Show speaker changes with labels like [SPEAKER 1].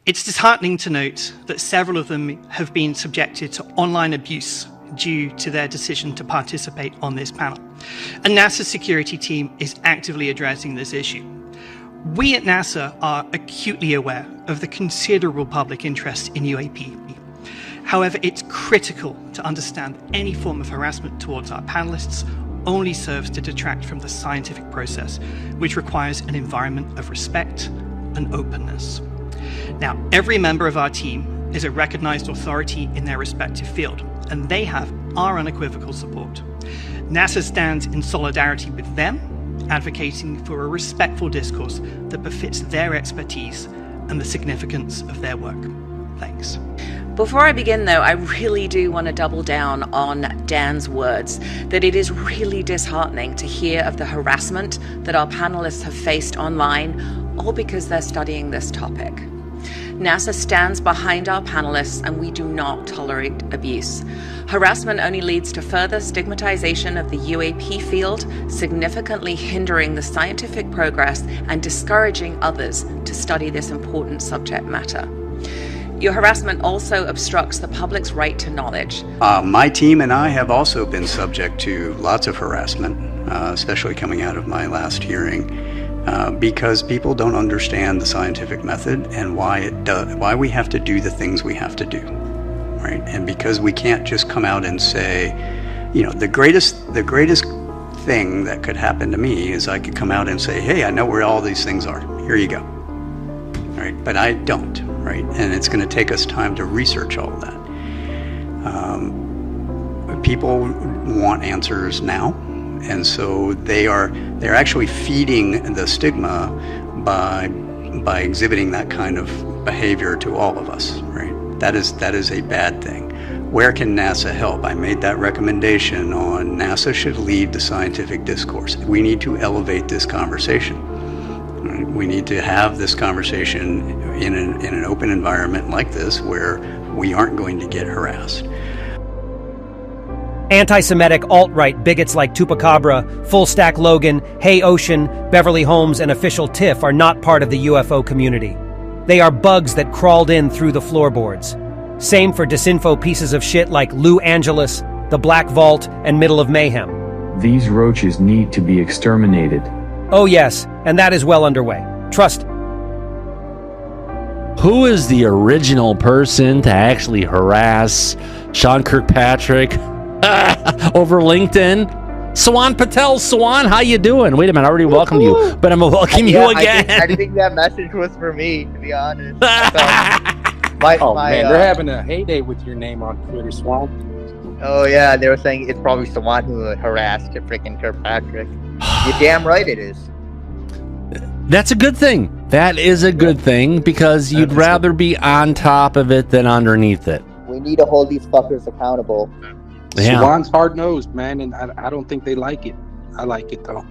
[SPEAKER 1] It's disheartening to note that several of them have been subjected to online abuse due to their decision to participate on this panel. And NASA's security team is actively addressing this issue. We at NASA are acutely aware of the considerable public interest in UAP. However, it's critical to understand that any form of harassment towards our panelists only serves to detract from the scientific process, which requires an environment of respect and openness. Now, every member of our team is a recognized authority in their respective field, and they have our unequivocal support. NASA stands in solidarity with them, advocating for a respectful discourse that befits their expertise and the significance of their work. Thanks.
[SPEAKER 2] Before I begin, though, I really do want to double down on Dan's words, that it is really disheartening to hear of the harassment that our panelists have faced online, all because they're studying this topic. NASA stands behind our panelists, and we do not tolerate abuse. Harassment only leads to further stigmatization of the UAP field, significantly hindering the scientific progress and discouraging others to study this important subject matter. Your harassment also obstructs the public's right to knowledge.
[SPEAKER 3] My team and I have also been subject to lots of harassment, especially coming out of my last hearing, because people don't understand the scientific method and why we have to do the things we have to do, right? And because we can't just come out and say, the greatest thing that could happen to me is I could come out and say, hey, I know where all these things are. Here you go, right? But I don't. Right, and it's going to take us time to research all of that. People want answers now, and so they're actually feeding the stigma by exhibiting that kind of behavior to all of us. Right, that is a bad thing. Where can NASA help? I made that recommendation on NASA should lead the scientific discourse. We need to elevate this conversation. We need to have this conversation in an open environment like this where we aren't going to get harassed.
[SPEAKER 4] Anti-Semitic alt-right bigots like Tupacabra, Full Stack Logan, Hey Ocean, Beverly Holmes, and Official Tiff are not part of the UFO community. They are bugs that crawled in through the floorboards. Same for disinfo pieces of shit like Lou Angeles, The Black Vault, and Middle of Mayhem.
[SPEAKER 5] These roaches need to be exterminated.
[SPEAKER 4] Oh yes, and that is well underway. Trust.
[SPEAKER 6] Who is the original person to actually harass Sean Kirkpatrick over LinkedIn? Swan Patel. Swan, how you doing? Wait a minute, I already welcomed you, but I'm gonna welcome you again.
[SPEAKER 7] I think that message was for me, to be honest.
[SPEAKER 8] Man, they're having a heyday with your name on Twitter, Swan.
[SPEAKER 7] Oh yeah, they were saying it's probably Swan who harassed freaking Kirkpatrick. You're damn right it is.
[SPEAKER 6] That's a good thing. That is a good thing, because you'd rather be on top of it than underneath it.
[SPEAKER 7] We need to hold these fuckers accountable.
[SPEAKER 6] Yeah.
[SPEAKER 8] Swan's hard-nosed, man, and I don't think they like it. I like it, though.